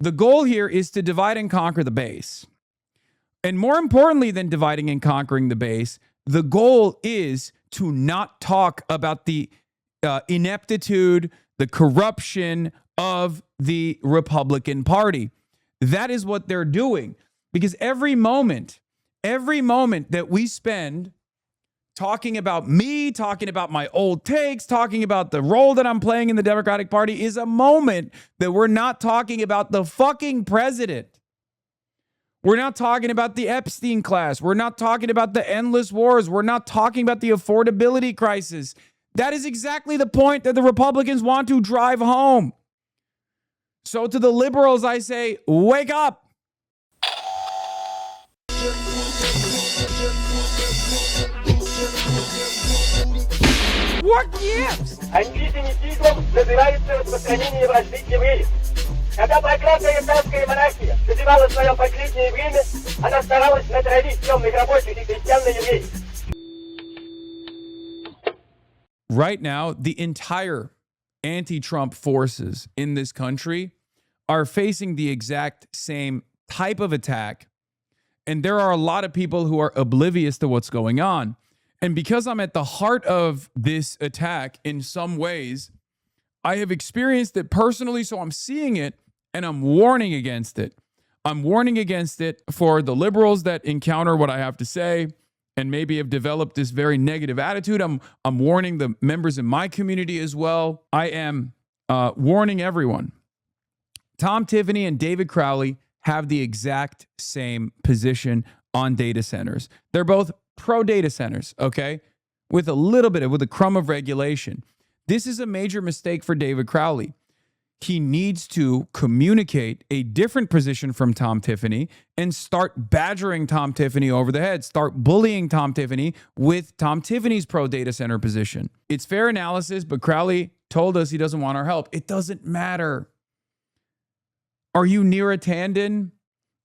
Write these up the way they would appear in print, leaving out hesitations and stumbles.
The goal here is to divide and conquer the base. And more importantly than dividing and conquering the base, the goal is to not talk about the ineptitude, the corruption of the Republican Party. That is what they're doing. Because every moment that we spend talking about me, talking about my old takes, talking about the role that I'm playing in the Democratic Party is a moment that we're not talking about the fucking president. We're not talking about the Epstein class. We're not talking about the endless wars. We're not talking about the affordability crisis. That is exactly the point that the Republicans want to drive home. So to the liberals, I say, wake up. What gives? Антисемитизмом называется распространение вражды к евреям. Когда проклятая исламская монархия доживала свое последнее время, она старалась натравить темных рабочих и крестьян на евреев. Right now, the entire anti-Trump forces in this country are facing the exact same type of attack. And there are a lot of people who are oblivious to what's going on. And because I'm at the heart of this attack in some ways, I have experienced it personally, so I'm seeing it and I'm warning against it. I'm warning against it for the liberals that encounter what I have to say and maybe have developed this very negative attitude. I'm warning the members in my community as well. I am warning everyone. Tom Tiffany and David Crowley have the exact same position on data centers. They're both pro-data centers, okay? With a crumb of regulation. This is a major mistake for David Crowley. He needs to communicate a different position from Tom Tiffany and start badgering Tom Tiffany over the head, start bullying Tom Tiffany with Tom Tiffany's pro-data center position. It's fair analysis, but Crowley told us he doesn't want our help. It doesn't matter. Are you Neera Tanden?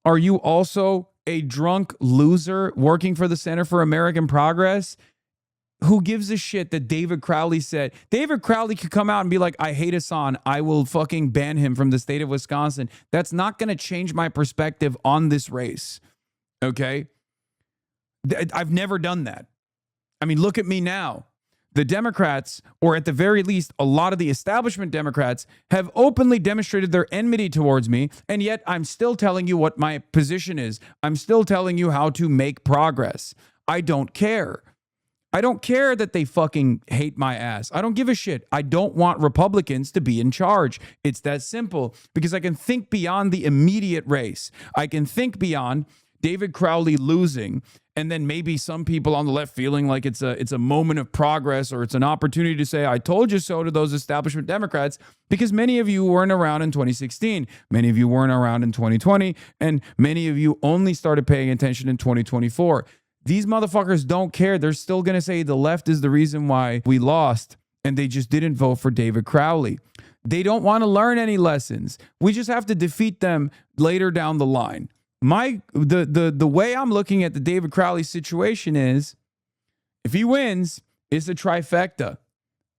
Are you also a drunk loser working for the Center for American Progress? Who gives a shit that David Crowley said? David Crowley could come out and be like, I hate Hasan. I will fucking ban him from the state of Wisconsin. That's not going to change my perspective on this race. Okay? I've never done that. I mean, look at me now. The Democrats, or at the very least, a lot of the establishment Democrats, have openly demonstrated their enmity towards me, and yet I'm still telling you what my position is. I'm still telling you how to make progress. I don't care. I don't care that they fucking hate my ass. I don't give a shit. I don't want Republicans to be in charge. It's that simple, because I can think beyond the immediate race. I can think beyond David Crowley losing, and then maybe some people on the left feeling like it's a moment of progress, or it's an opportunity to say, I told you so to those establishment Democrats, because many of you weren't around in 2016. Many of you weren't around in 2020, and many of you only started paying attention in 2024. These motherfuckers don't care. They're still going to say the left is the reason why we lost, and they just didn't vote for David Crowley. They don't want to learn any lessons. We just have to defeat them later down the line. The way I'm looking at the David Crowley situation is, if he wins, it's a trifecta.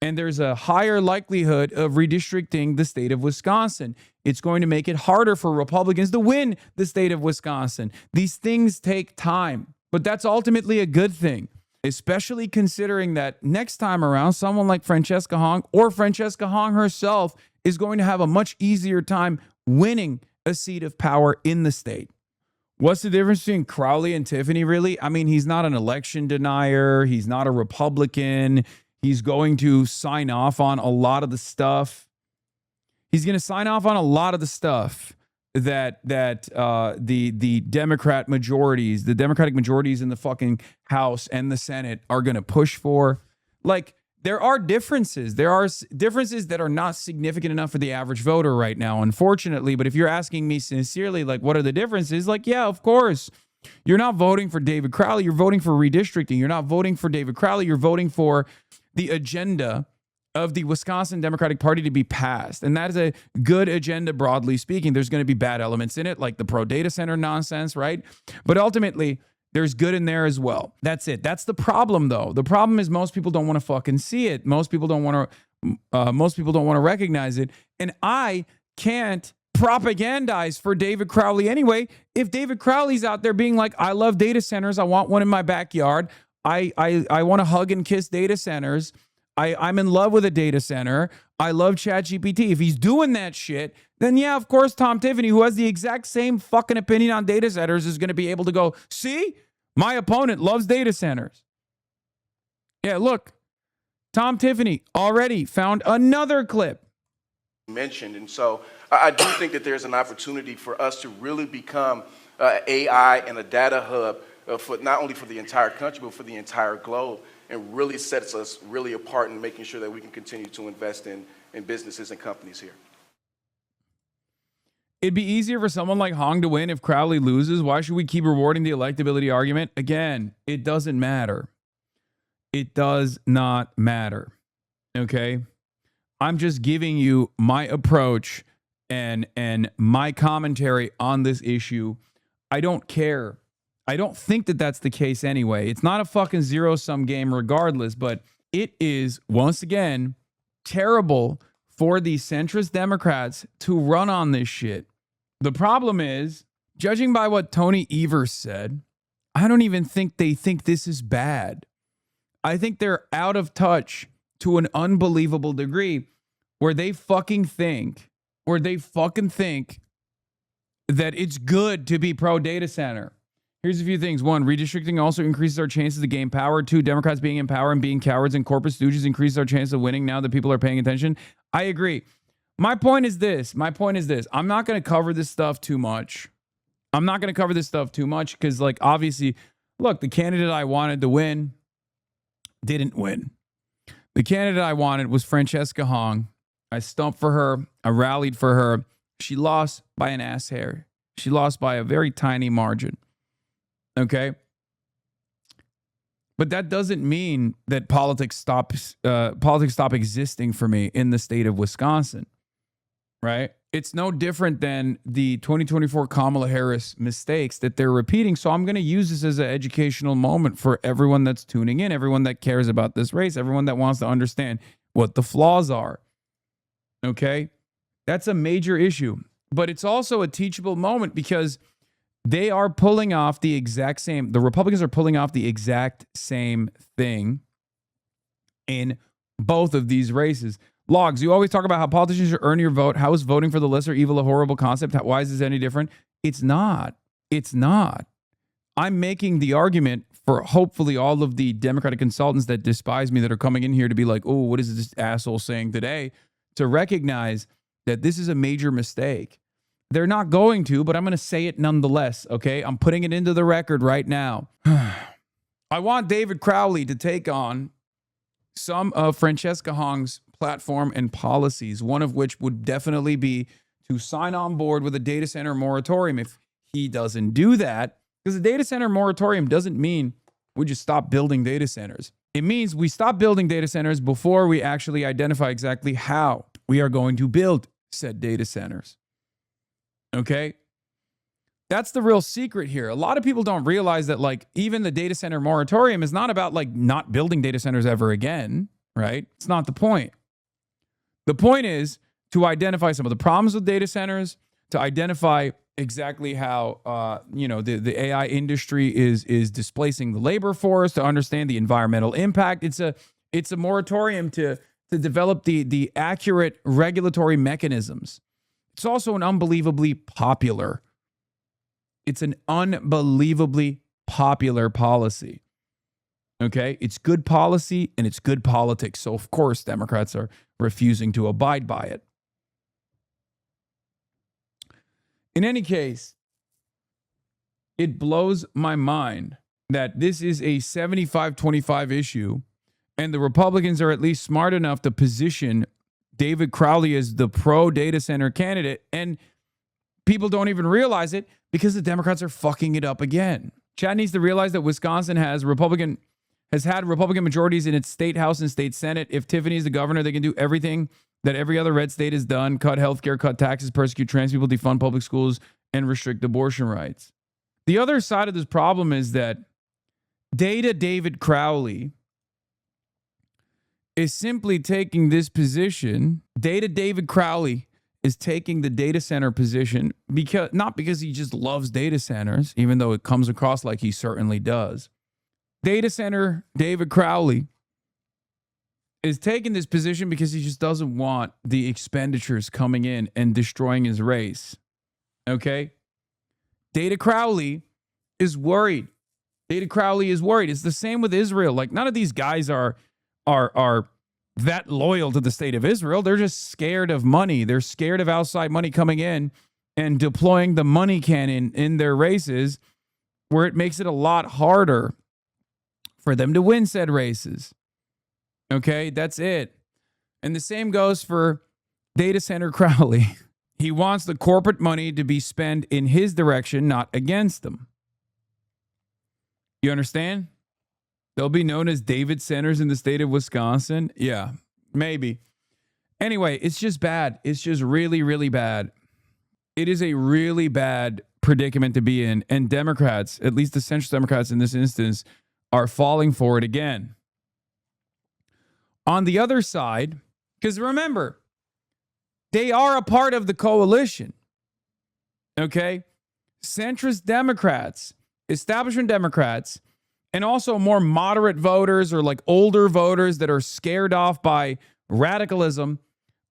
And there's a higher likelihood of redistricting the state of Wisconsin. It's going to make it harder for Republicans to win the state of Wisconsin. These things take time. But that's ultimately a good thing, especially considering that next time around, someone like Francesca Hong or Francesca Hong herself is going to have a much easier time winning a seat of power in the state. What's the difference between Crowley and Tiffany, really? I mean, he's not an election denier. He's not a Republican. He's going to sign off on a lot of the stuff. He's going to sign off on a lot of the stuff that the Democratic majorities in the fucking House and the Senate are going to push for. Like, there are differences. There are differences that are not significant enough for the average voter right now, unfortunately. But if you're asking me sincerely, like, what are the differences? Like, yeah, of course. You're not voting for David Crowley. You're voting for redistricting. You're not voting for David Crowley. You're voting for the agenda of the Wisconsin Democratic Party to be passed. And that is a good agenda, broadly speaking. There's going to be bad elements in it, like the pro-data center nonsense, right? But ultimately, there's good in there as well. That's it. That's the problem, though. The problem is most people don't want to fucking see it. Most people don't want to recognize it. And I can't propagandize for David Crowley anyway. If David Crowley's out there being like, I love data centers, I want one in my backyard, I want to hug and kiss data centers, I'm in love with a data center, I love ChatGPT. If he's doing that shit, then yeah, of course, Tom Tiffany, who has the exact same fucking opinion on data centers, is going to be able to go, see, my opponent loves data centers. Yeah, look, Tom Tiffany already found another clip. Mentioned. And so I do think that there's an opportunity for us to really become AI and a data hub for not only for the entire country, but for the entire globe, and really sets us really apart in making sure that we can continue to invest in businesses and companies here. It'd be easier for someone like Hong to win if Crowley loses. Why should we keep rewarding the electability argument? Again, it doesn't matter. It does not matter. Okay? I'm just giving you my approach and my commentary on this issue. I don't care. I don't think that that's the case anyway. It's not a fucking zero-sum game regardless, but it is, once again, terrible for the centrist Democrats to run on this shit. The problem is, judging by what Tony Evers said, I don't even think they think this is bad. I think they're out of touch to an unbelievable degree where they fucking think that it's good to be pro-data center. Here's a few things. 1, redistricting also increases our chances to gain power. 2, Democrats being in power and being cowards and corporate stooges increases our chance of winning now that people are paying attention. I agree. My point is this. I'm not going to cover this stuff too much. Because, like, obviously, look, the candidate I wanted to win didn't win. The candidate I wanted was Francesca Hong. I stumped for her. I rallied for her. She lost by an ass hair. She lost by a very tiny margin. Okay? But that doesn't mean that politics stop existing for me in the state of Wisconsin. Right? It's no different than the 2024 Kamala Harris mistakes that they're repeating. So I'm going to use this as an educational moment for everyone that's tuning in, everyone that cares about this race, everyone that wants to understand what the flaws are. Okay? That's a major issue. But it's also a teachable moment because they are pulling off the Republicans are pulling off the exact same thing in both of these races. Logs, you always talk about how politicians should earn your vote. How is voting for the lesser evil a horrible concept? Why is this any different? It's not. I'm making the argument for hopefully all of the Democratic consultants that despise me that are coming in here to be like, oh, what is this asshole saying today? To recognize that this is a major mistake. They're not going to, but I'm going to say it nonetheless, okay? I'm putting it into the record right now. I want David Crowley to take on some of Francesca Hong's platform and policies, one of which would definitely be to sign on board with a data center moratorium. If he doesn't do that, because a data center moratorium doesn't mean we just stop building data centers. It means we stop building data centers before we actually identify exactly how we are going to build said data centers. Okay? That's the real secret here. A lot of people don't realize that, like, even the data center moratorium is not about, like, not building data centers ever again, right? It's not the point. The point is to identify some of the problems with data centers, to identify exactly how, the AI industry is displacing the labor force, to understand the environmental impact. It's a moratorium to develop the accurate regulatory mechanisms. It's also an unbelievably popular policy. Okay? It's good policy and it's good politics. So, of course, Democrats are refusing to abide by it. In any case, it blows my mind that this is a 75-25 issue, and the Republicans are at least smart enough to position David Crowley as the pro-data center candidate, and people don't even realize it because the Democrats are fucking it up again. Chad needs to realize that Wisconsin has had Republican majorities in its state house and state senate. If Tiffany's the governor, they can do everything that every other red state has done: cut healthcare, cut taxes, persecute trans people, defund public schools, and restrict abortion rights. The other side of this problem is that David Crowley is simply taking this position. David Crowley is taking the data center position not because he just loves data centers, even though it comes across like he certainly does. Data center David Crowley is taking this position because he just doesn't want the expenditures coming in and destroying his race. Okay? Data Crowley is worried. Data Crowley is worried. It's the same with Israel. Like, none of these guys are that loyal to the state of Israel. They're just scared of money. They're scared of outside money coming in and deploying the money cannon in their races, where it makes it a lot harder for them to win said races. Okay, that's it. And the same goes for Data Center Crowley. He wants the corporate money to be spent in his direction, not against them. You understand? They'll be known as David Centers in the state of Wisconsin. Yeah, maybe. Anyway, it's just bad. It's just really, really bad. It is a really bad predicament to be in. And Democrats, at least the centrist Democrats in this instance, are falling for it again. On the other side, because remember, they are a part of the coalition. Okay? Centrist Democrats, establishment Democrats, and also more moderate voters or like older voters that are scared off by radicalism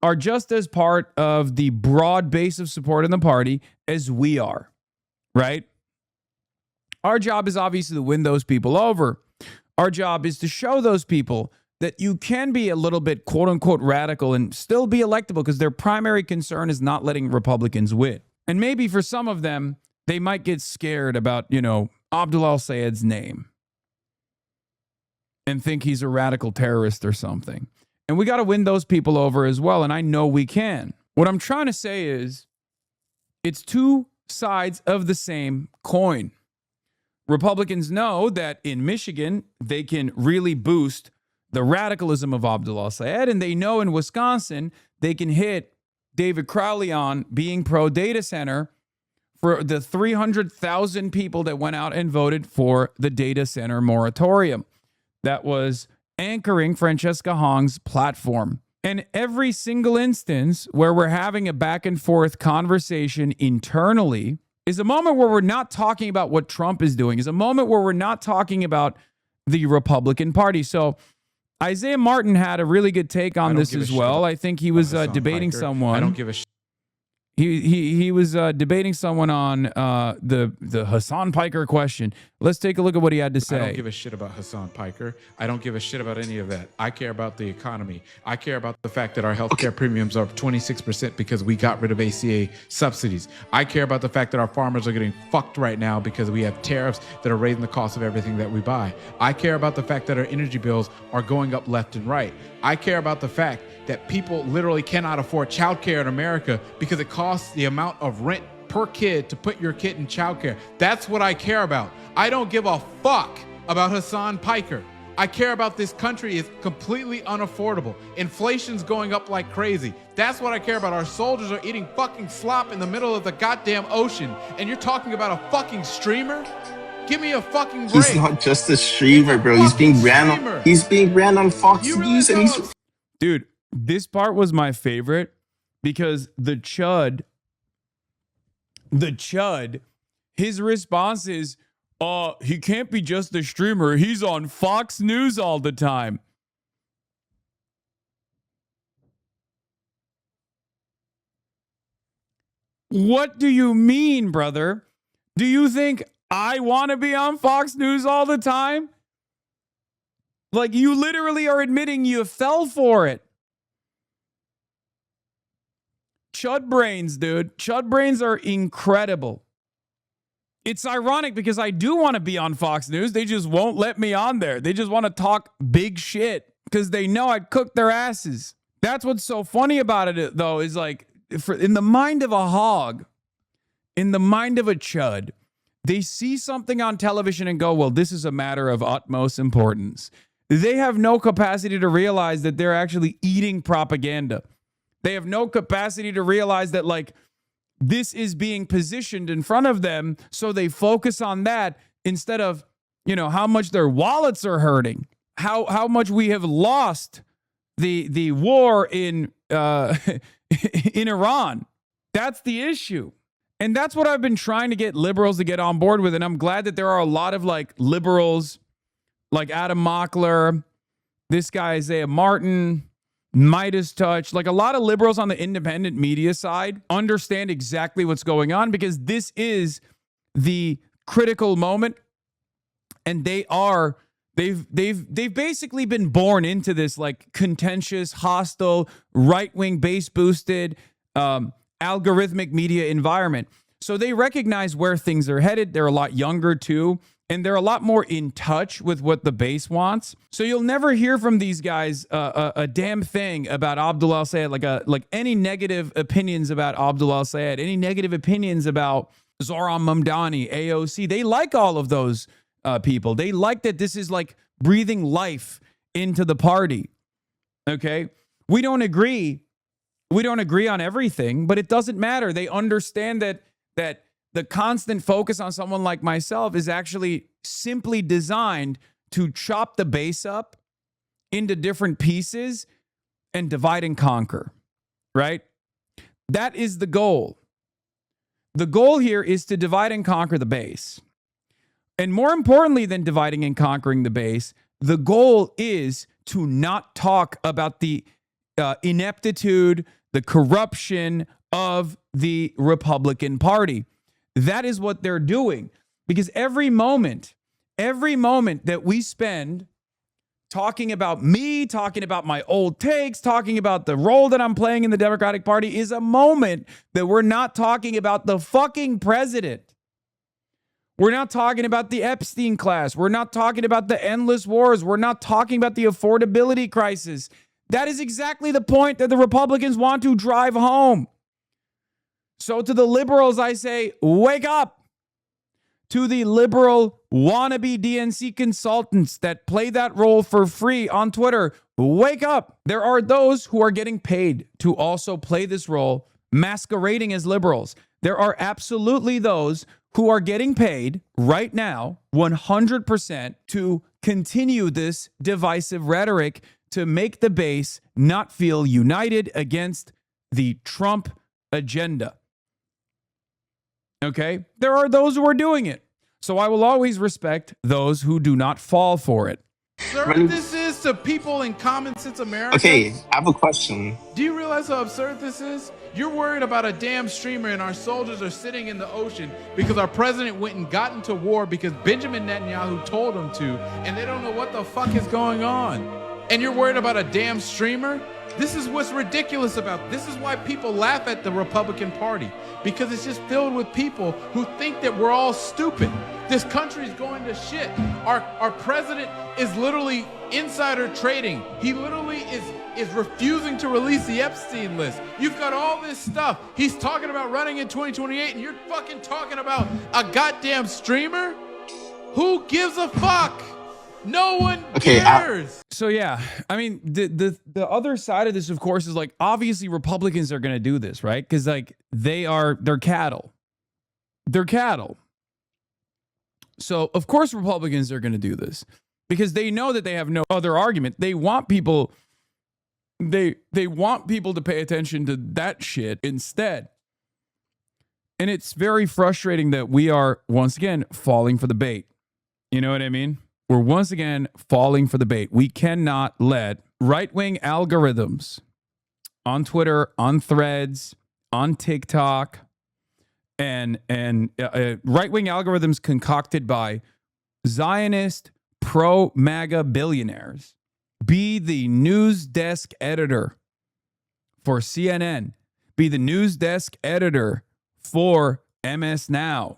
are just as part of the broad base of support in the party as we are, right? Our job is obviously to win those people over. Our job is to show those people that you can be a little bit quote unquote radical and still be electable, because their primary concern is not letting Republicans win. And maybe for some of them, they might get scared about, Abdul al-Sayed's name and think he's a radical terrorist or something. And we got to win those people over as well. And I know we can. What I'm trying to say is it's two sides of the same coin. Republicans know that in Michigan, they can really boost the radicalism of Abdul al-Sayed. And they know in Wisconsin, they can hit David Crowley on being pro-data center for the 300,000 people that went out and voted for the data center moratorium that was anchoring Francesca Hong's platform. And every single instance where we're having a back and forth conversation internally is a moment where we're not talking about what Trump is doing, is a moment where we're not talking about the Republican Party. So Isaiah Martin had a really good take on this as well. I think he was debating someone. I don't give a shit. He was debating someone on the Hasan Piker question. Let's take a look at what he had to say. I don't give a shit about Hasan Piker. I don't give a shit about any of that. I care about the economy. I care about the fact that our healthcare premiums are 26% because we got rid of ACA subsidies. I care about the fact that our farmers are getting fucked right now because we have tariffs that are raising the cost of everything that we buy. I care about the fact that our energy bills are going up left and right. I care about the fact that people literally cannot afford childcare in America because it costs the amount of rent per kid to put your kid in childcare. That's what I care about. I don't give a fuck about Hasan Piker. I care about this country is completely unaffordable. Inflation's going up like crazy. That's what I care about. Our soldiers are eating fucking slop in the middle of the goddamn ocean. And you're talking about a fucking streamer? Give me a fucking break. He's not just a streamer, bro. He's being ran on Fox News, and he's... Dude, this part was my favorite because the chud, his response is, he can't be just a streamer. He's on Fox News all the time. What do you mean, brother? Do you think I want to be on Fox News all the time? Like, you literally are admitting you fell for it. Chud brains, dude. Chud brains are incredible. It's ironic because I do want to be on Fox News. They just won't let me on there. They just want to talk big shit because they know I'd cook their asses. That's what's so funny about it, though, is like, in the mind of a hog, in the mind of a chud, they see something on television and go, well, this is a matter of utmost importance. They have no capacity to realize that they're actually eating propaganda. They have no capacity to realize that, like, this is being positioned in front of them, so they focus on that instead of, how much their wallets are hurting, how much we have lost the war in in Iran. That's the issue. And that's what I've been trying to get liberals to get on board with. And I'm glad that there are a lot of like liberals like Adam Mockler, this guy Isaiah Martin, Midas Touch, like a lot of liberals on the independent media side understand exactly what's going on, because this is the critical moment. And they've basically been born into this like contentious, hostile, right-wing, base-boosted, algorithmic media environment. So they recognize where things are headed. They're a lot younger too, and they're a lot more in touch with what the base wants. So you'll never hear from these guys a damn thing about Abdul al-Sayed, like any negative opinions about Abdul al-Sayed, any negative opinions about Zohran Mamdani, AOC. They like all of those people. They like that this is like breathing life into the party. Okay? We don't agree on everything, but it doesn't matter. They understand that the constant focus on someone like myself is actually simply designed to chop the base up into different pieces and divide and conquer, right? That is the goal. The goal here is to divide and conquer the base. And more importantly than dividing and conquering the base, the goal is to not talk about the ineptitude, the corruption of the Republican Party. That is what they're doing. Because every moment that we spend talking about me, talking about my old takes, talking about the role that I'm playing in the Democratic Party is a moment that we're not talking about the fucking president. We're not talking about the Epstein class. We're not talking about the endless wars. We're not talking about the affordability crisis. That is exactly the point that the Republicans want to drive home. So to the liberals, I say, wake up. To the liberal wannabe DNC consultants that play that role for free on Twitter, wake up. There are those who are getting paid to also play this role, masquerading as liberals. There are absolutely those who are getting paid right now 100% to continue this divisive rhetoric to make the base not feel united against the Trump agenda. Okay? There are those who are doing it. So I will always respect those who do not fall for it. Absurd this is to people in common sense America. Okay, I have a question. Do you realize how absurd this is? You're worried about a damn streamer and our soldiers are sitting in the ocean because our president went and got into war because Benjamin Netanyahu told him to, and they don't know what the fuck is going on. And you're worried about a damn streamer? This is what's ridiculous about. This is why people laugh at the Republican Party, because it's just filled with people who think that we're all stupid. This country's going to shit. Our president is literally insider trading. He literally is refusing to release the Epstein list. You've got all this stuff. He's talking about running in 2028, and you're fucking talking about a goddamn streamer? Who gives a fuck? No one cares. So yeah, I mean, the other side of this, of course, is like, obviously Republicans are going to do this, right? Because like they're cattle. They're cattle. So of course Republicans are going to do this because they know that they have no other argument. They want people. They want people to pay attention to that shit instead. And it's very frustrating that we are once again falling for the bait. You know what I mean? We're once again falling for the bait. We cannot let right-wing algorithms on Twitter, on Threads, on TikTok, and right-wing algorithms concocted by Zionist pro-MAGA billionaires be the news desk editor for CNN, be the news desk editor for MS Now.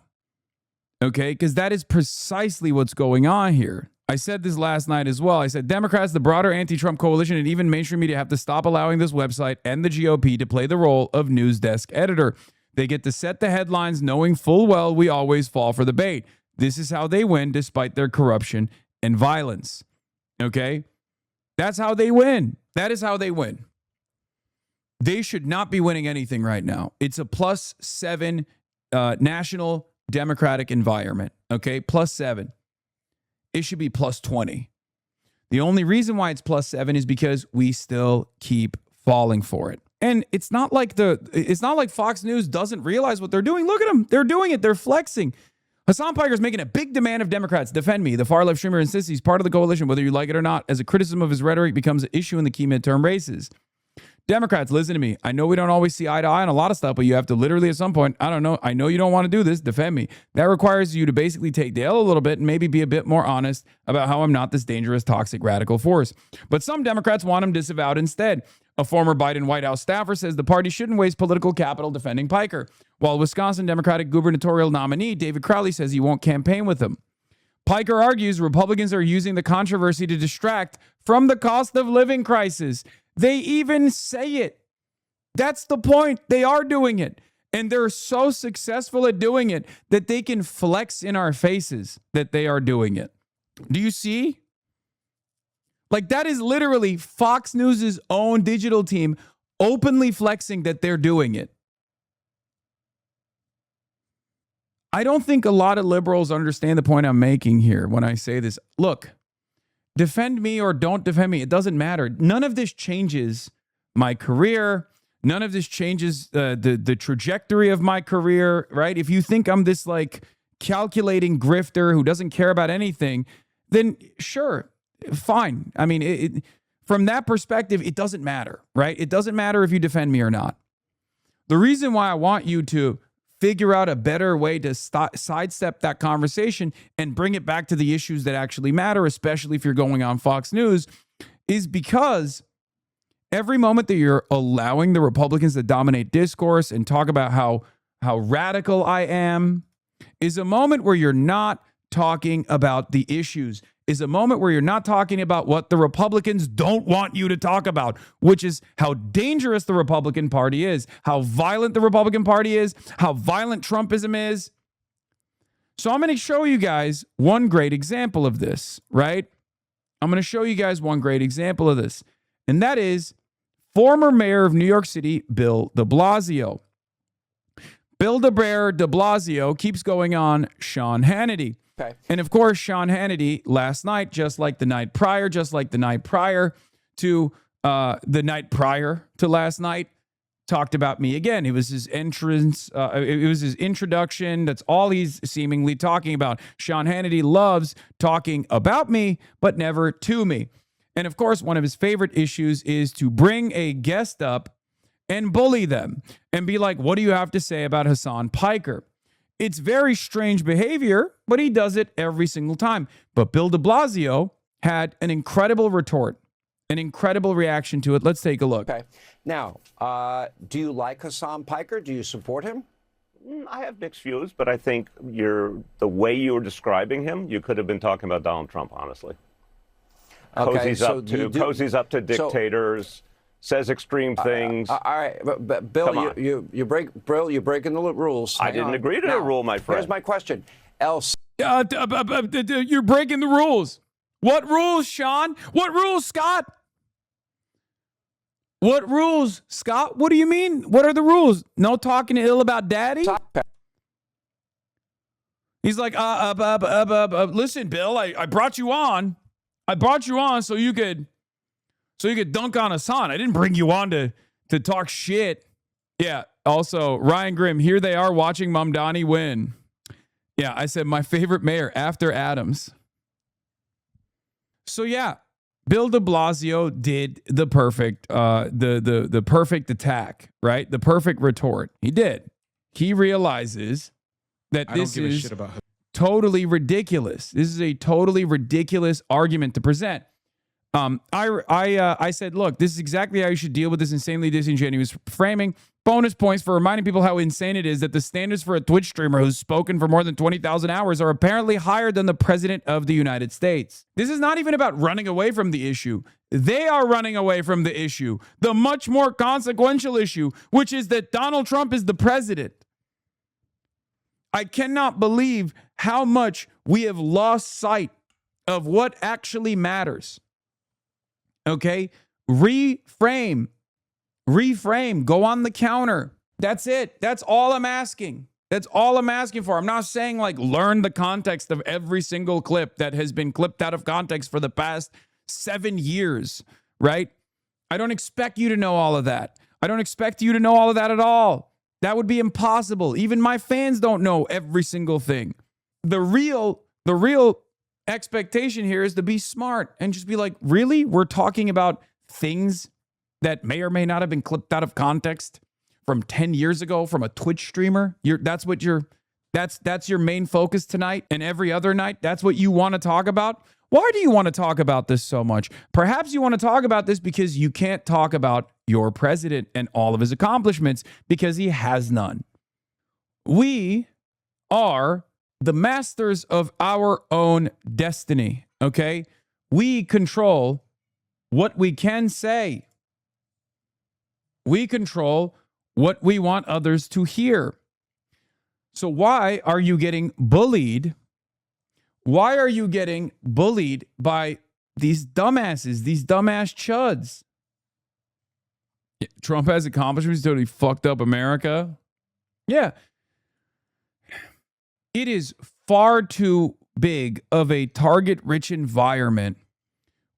Okay, because that is precisely what's going on here. I said this last night as well. I said Democrats, the broader anti-Trump coalition, and even mainstream media have to stop allowing this website and the GOP to play the role of news desk editor. They get to set the headlines knowing full well we always fall for the bait. This is how they win despite their corruption and violence. Okay? That's how they win. That is how they win. They should not be winning anything right now. It's a +7 national Democratic environment, okay? +7. It should be +20. The only reason why it's +7 is because we still keep falling for it. And it's not like Fox News doesn't realize what they're doing. Look at them. They're doing it. They're flexing. Hasan Piker is making a big demand of Democrats. Defend me. The far-left streamer insists he's part of the coalition, whether you like it or not, as a criticism of his rhetoric becomes an issue in the key midterm races. Democrats, listen to me. I know we don't always see eye to eye on a lot of stuff, but you have to literally at some point, I know you don't want to do this. Defend me. That requires you to basically take the L a little bit and maybe be a bit more honest about how I'm not this dangerous, toxic, radical force. But some Democrats want him disavowed instead. A former Biden White House staffer says the party shouldn't waste political capital defending Piker, while Wisconsin Democratic gubernatorial nominee David Crowley says he won't campaign with him. Piker argues Republicans are using the controversy to distract from the cost of living crisis. They even say it. That's the point. They are doing it. And they're so successful at doing it that they can flex in our faces that they are doing it. Do you see? Like, that is literally Fox News' own digital team openly flexing that they're doing it. I don't think a lot of liberals understand the point I'm making here when I say this. Look, defend me or don't defend me. It doesn't matter. None of this changes my career. None of this changes the trajectory of my career, right? If you think I'm this like calculating grifter who doesn't care about anything, then sure, fine. I mean, from that perspective, it doesn't matter, right? It doesn't matter if you defend me or not. The reason why I want you to figure out a better way to sidestep that conversation and bring it back to the issues that actually matter, especially if you're going on Fox News, is because every moment that you're allowing the Republicans to dominate discourse and talk about how radical I am is a moment where you're not talking about the issues, is a moment where you're not talking about what the Republicans don't want you to talk about, which is how dangerous the Republican Party is, how violent the Republican Party is, how violent Trumpism is. So I'm going to show you guys one great example of this, right? I'm going to show you guys one great example of this, and that is former mayor of New York City, Bill de Blasio. Bill de Blasio keeps going on Sean Hannity. Okay. And of course, Sean Hannity last night, just like the night prior to last night, talked about me again. It was his entrance. It was his introduction. That's all he's seemingly talking about. Sean Hannity loves talking about me, but never to me. And of course, one of his favorite issues is to bring a guest up and bully them and be like, what do you have to say about Hasan Piker? It's very strange behavior, but he does it every single time. But Bill de Blasio had an incredible retort, an incredible reaction to it. Let's take a look. Okay. Now, do you like Hasan Piker? Do you support him? I have mixed views, but I think the way you were describing him, you could have been talking about Donald Trump, honestly. Okay, cozies up to dictators. Says extreme things. All right, but Bill, you're breaking the rules. I didn't agree to the rule, my friend. Here's my question. You're breaking the rules. What rules, Sean? What rules, Scott? What rules, Scott? What do you mean? What are the rules? No talking ill about daddy? He's like, listen, Bill, I brought you on. I brought you on so you could dunk on Hasan. I didn't bring you on to talk shit. Yeah. Also, Ryan Grimm, here they are watching Mamdani win. Yeah, I said my favorite mayor after Adams. So yeah, Bill de Blasio did the perfect, the perfect attack, right? The perfect retort. He did. He realizes that this is totally ridiculous. This is a totally ridiculous argument to present. I said, look, this is exactly how you should deal with this insanely disingenuous framing. Bonus points for reminding people how insane it is that the standards for a Twitch streamer who's spoken for more than 20,000 hours are apparently higher than the president of the United States. This is not even about running away from the issue. They are running away from the issue, the much more consequential issue, which is that Donald Trump is the president. I cannot believe how much we have lost sight of what actually matters. Okay, reframe, go on the counter. That's it. That's all I'm asking. That's all I'm asking for. I'm not saying like learn the context of every single clip that has been clipped out of context for the past 7 years, right? I don't expect you to know all of that. I don't expect you to know all of that at all. That would be impossible. Even my fans don't know every single thing. The real expectation here is to be smart and just be like, really? We're talking about things that may or may not have been clipped out of context from 10 years ago from a Twitch streamer. That's your main focus tonight, and every other night, that's what you want to talk about? Why do you want to talk about this so much? Perhaps you want to talk about this because you can't talk about your president and all of his accomplishments because he has none. We are the masters of our own destiny, okay? We control what we can say. We control what we want others to hear. So why are you getting bullied? Why are you getting bullied by these dumbasses, these dumbass chuds? Trump has accomplishments, totally fucked up America. Yeah. It is far too big of a target-rich environment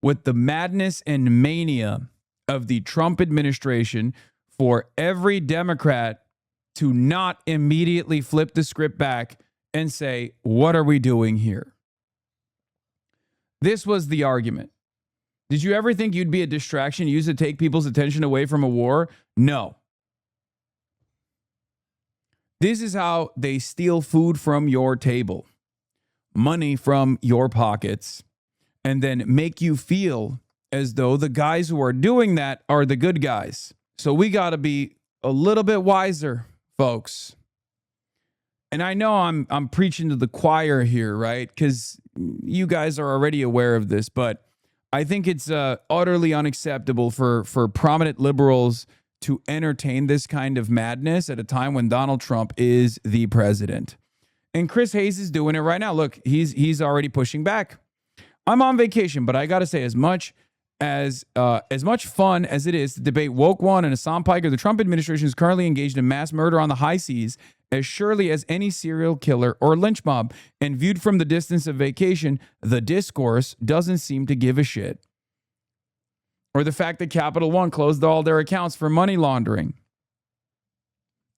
with the madness and mania of the Trump administration for every Democrat to not immediately flip the script back and say, what are we doing here? This was the argument. Did you ever think you'd be a distraction used to take people's attention away from a war? No. This is how they steal food from your table, money from your pockets, and then make you feel as though the guys who are doing that are the good guys. So we got to be a little bit wiser, folks. And I know I'm preaching to the choir here, right? Because you guys are already aware of this, but I think it's utterly unacceptable for prominent liberals to entertain this kind of madness at a time when Donald Trump is the president. And Chris Hayes is doing it right now. Look, he's already pushing back. I'm on vacation, but I got to say, as much fun as it is to debate Woke One and Hasan Piker, the Trump administration is currently engaged in mass murder on the high seas as surely as any serial killer or lynch mob. And viewed from the distance of vacation, the discourse doesn't seem to give a shit. Or the fact that Capital One closed all their accounts for money laundering.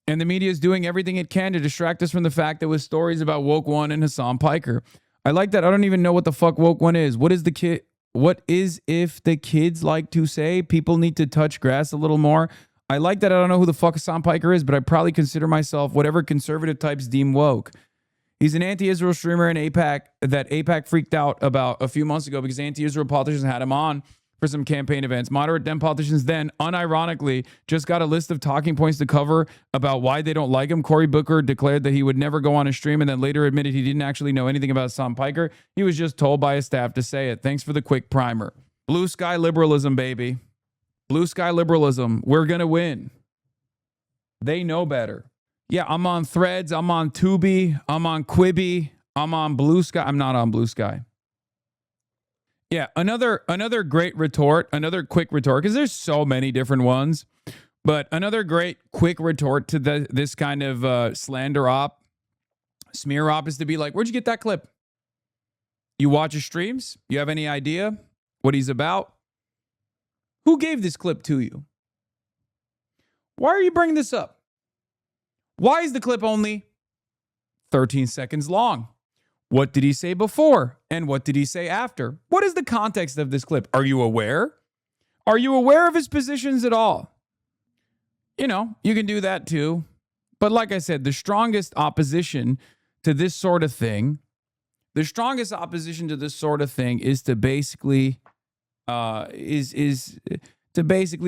And the media is doing everything it can to distract us from the fact that with stories about Woke One and Hasan Piker. I like that. I don't even know what the fuck Woke One is. What is if the kids like to say people need to touch grass a little more? I like that. I don't know who the fuck Hasan Piker is, but I probably consider myself whatever conservative types deem woke. He's an anti-Israel streamer in AIPAC that AIPAC freaked out about a few months ago because anti-Israel politicians had him on for some campaign events. Moderate Dem politicians then, unironically, just got a list of talking points to cover about why they don't like him. Cory Booker declared that he would never go on a stream and then later admitted he didn't actually know anything about Hasan Piker. He was just told by his staff to say it. Thanks for the quick primer. Blue sky liberalism, baby. Blue sky liberalism. We're going to win. They know better. Yeah, I'm on Threads. I'm on Tubi. I'm on Quibi. I'm on Blue Sky. I'm not on Blue Sky. Yeah, another great retort, another quick retort, because there's so many different ones, but another great quick retort to this kind of slander op, smear op is to be like, where'd you get that clip? You watch his streams? You have any idea what he's about? Who gave this clip to you? Why are you bringing this up? Why is the clip only 13 seconds long? What did he say before? And what did he say after? What is the context of this clip? Are you aware? Are you aware of his positions at all? You know, you can do that too. But like I said, the strongest opposition to this sort of thing, is to basically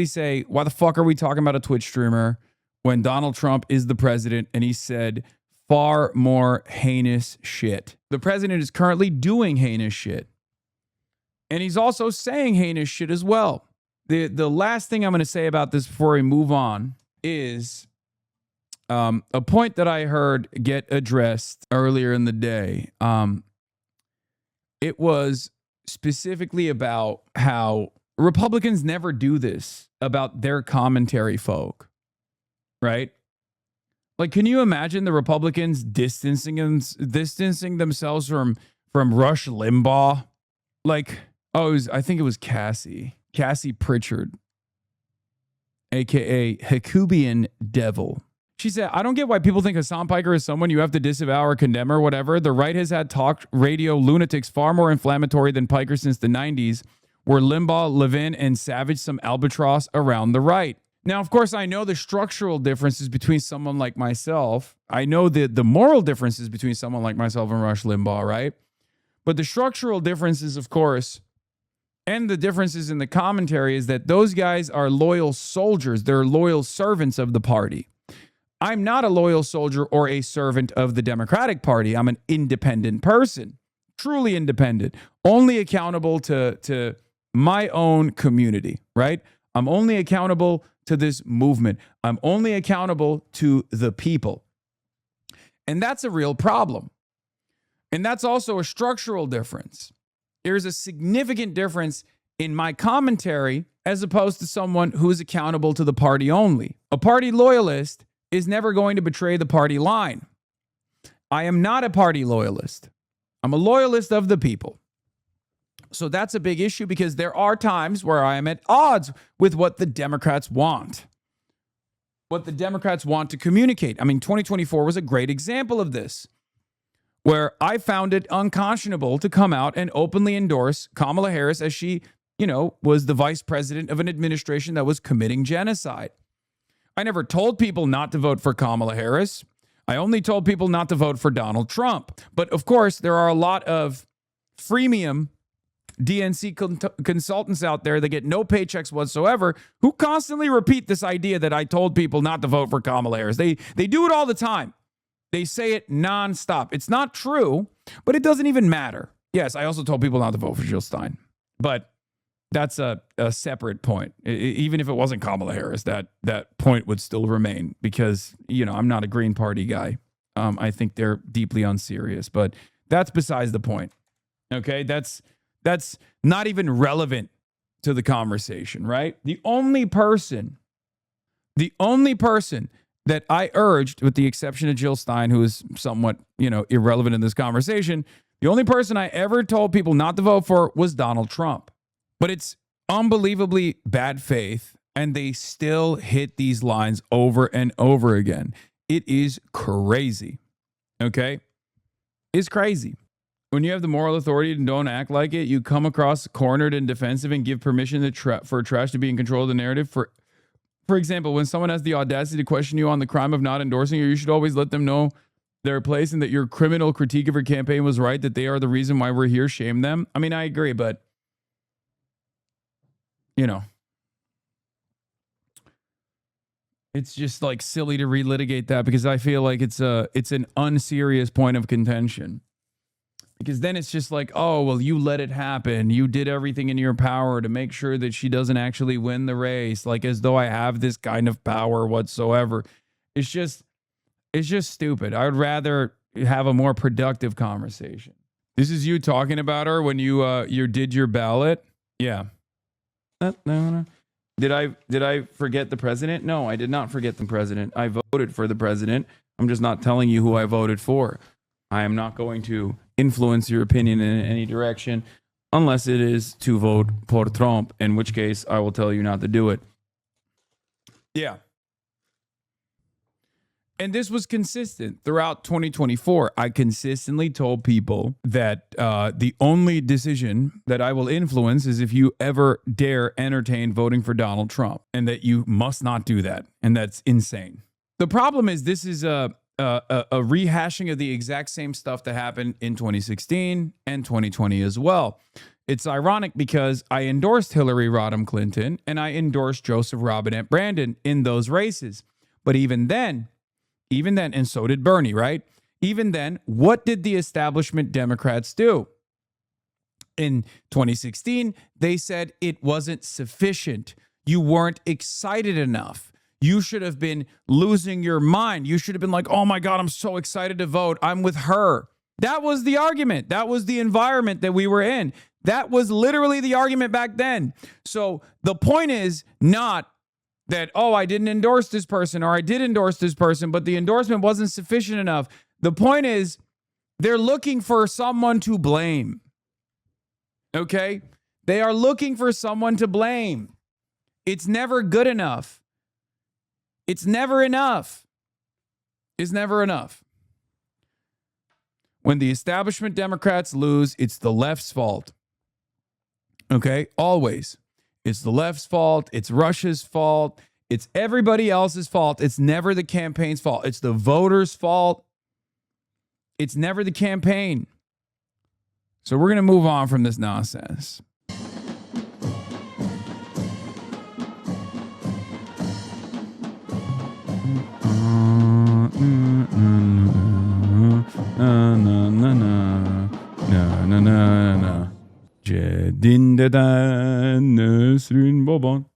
say, why the fuck are we talking about a Twitch streamer when Donald Trump is the president and he said far more heinous shit? The president is currently doing heinous shit. And he's also saying heinous shit as well. The last thing I'm going to say about this before we move on is a point that I heard get addressed earlier in the day. It was specifically about how Republicans never do this about their commentary folk, right? Like, can you imagine the Republicans distancing themselves from Rush Limbaugh? Like, I think it was Cassie Pritchard. aka Jacobian devil. She said, I don't get why people think Hasan Piker is someone you have to disavow or condemn or whatever. The right has had talk radio lunatics far more inflammatory than Piker since the 90s, where Limbaugh, Levin, and Savage some albatross around the right. Now, of course, I know the structural differences between someone like myself. I know the moral differences between someone like myself and Rush Limbaugh, right? But the structural differences, of course, and the differences in the commentary is that those guys are loyal soldiers. They're loyal servants of the party. I'm not a loyal soldier or a servant of the Democratic Party. I'm an independent person, truly independent, only accountable to my own community, right? I'm only accountable to this movement. I'm only accountable to the people. And that's a real problem. And that's also a structural difference. There's a significant difference in my commentary as opposed to someone who is accountable to the party only. A party loyalist is never going to betray the party line. I am not a party loyalist. I'm a loyalist of the people. So that's a big issue because there are times where I am at odds with what the Democrats want. What the Democrats want to communicate. I mean, 2024 was a great example of this, where I found it unconscionable to come out and openly endorse Kamala Harris as she, was the vice president of an administration that was committing genocide. I never told people not to vote for Kamala Harris. I only told people not to vote for Donald Trump. But of course, there are a lot of freemium DNC consultants out there that get no paychecks whatsoever who constantly repeat this idea that I told people not to vote for Kamala Harris. They do it all the time. They say it nonstop. It's not true, but it doesn't even matter. Yes, I also told people not to vote for Jill Stein, but that's a separate point. Even if it wasn't Kamala Harris, that point would still remain because, I'm not a Green Party guy. I think they're deeply unserious, but that's besides the point. Okay, that's not even relevant to the conversation, right? The only person that I urged, with the exception of Jill Stein, who is somewhat, irrelevant in this conversation, the only person I ever told people not to vote for was Donald Trump. But it's unbelievably bad faith, and they still hit these lines over and over again. It is crazy, okay? It's crazy. When you have the moral authority and don't act like it, you come across cornered and defensive and give permission for trash to be in control of the narrative. For example, when someone has the audacity to question you on the crime of not endorsing you, you should always let them know their place and that your criminal critique of your campaign was right, that they are the reason why we're here. Shame them. I mean, I agree, but it's just like silly to relitigate that because I feel like it's an unserious point of contention. Because then it's just like, oh, well, you let it happen. You did everything in your power to make sure that she doesn't actually win the race, like as though I have this kind of power whatsoever. It's just stupid. I would rather have a more productive conversation. This is you talking about her when you did your ballot? Yeah. No. Did I forget the president? No, I did not forget the president. I voted for the president. I'm just not telling you who I voted for. I am not going to influence your opinion in any direction unless it is to vote for Trump, in which case I will tell you not to do it. Yeah. And this was consistent throughout 2024. I consistently told people that the only decision that I will influence is if you ever dare entertain voting for Donald Trump, and that you must not do that. And that's insane. The problem is this is a rehashing of the exact same stuff that happened in 2016 and 2020 as well. It's ironic because I endorsed Hillary Rodham Clinton and I endorsed Joseph Robinette Brandon in those races. But even then, and so did Bernie, right? Even then, what did the establishment Democrats do? In 2016, they said it wasn't sufficient. You weren't excited enough. You should have been losing your mind. You should have been like, oh my God, I'm so excited to vote. I'm with her. That was the argument. That was the environment that we were in. That was literally the argument back then. So the point is not that, oh, I didn't endorse this person or I did endorse this person, but the endorsement wasn't sufficient enough. The point is they're looking for someone to blame. Okay? They are looking for someone to blame. It's never good enough. It's never enough. It's never enough. When the establishment Democrats lose, it's the left's fault. Okay? Always. It's the left's fault. It's Russia's fault. It's everybody else's fault. It's never the campaign's fault. It's the voters' fault. It's never the campaign. So we're going to move on from this nonsense. Cedin deden Nesrin baban.